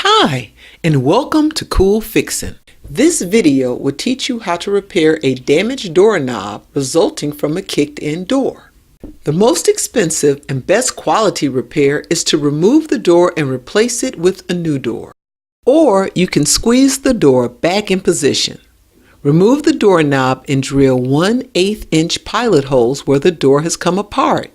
Hi, and welcome to CoolFixin. This video will teach you how to repair a damaged doorknob resulting from a kicked-in door. The most expensive and best quality repair is to remove the door and replace it with a new door. Or you can squeeze the door back in position. Remove the doorknob and drill 1/8 inch pilot holes where the door has come apart.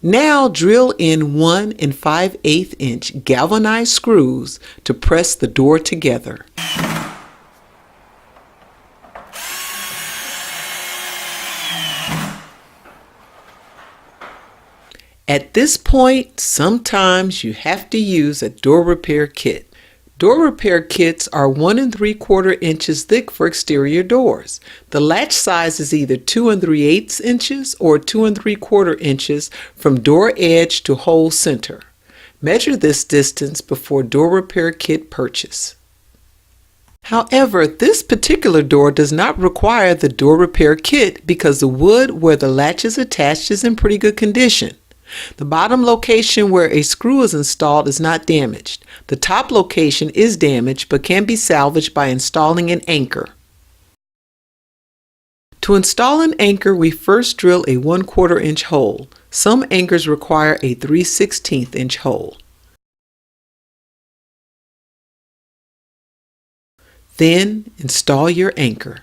Now drill in 1 5/8 inch galvanized screws to press the door together. At this point, sometimes you have to use a door repair kit. Door repair kits are 1 3/4 inches thick for exterior doors. The latch size is either 2 3/8 inches or 2 3/4 inches from door edge to hole center. Measure this distance before door repair kit purchase. However, this particular door does not require the door repair kit because the wood where the latch is attached is in pretty good condition. The bottom location where a screw is installed is not damaged. The top location is damaged but can be salvaged by installing an anchor. To install an anchor, we first drill a 1/4 inch hole. Some anchors require a 3/16 inch hole. Then install your anchor.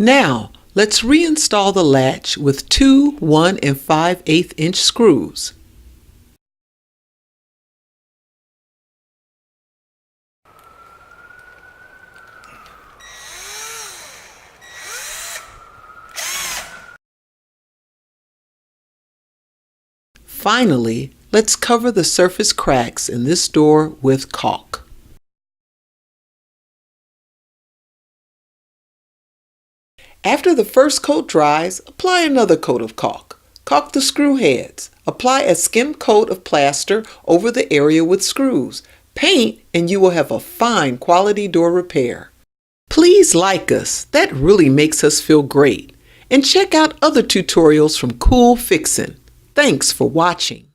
Now, let's reinstall the latch with two 1 5/8 inch screws. Finally, let's cover the surface cracks in this door with caulk. After the first coat dries, apply another coat of caulk. Caulk the screw heads. Apply a skim coat of plaster over the area with screws. Paint and you will have a fine quality door repair. Please like us, that really makes us feel great. And check out other tutorials from CoolFixin. Thanks for watching.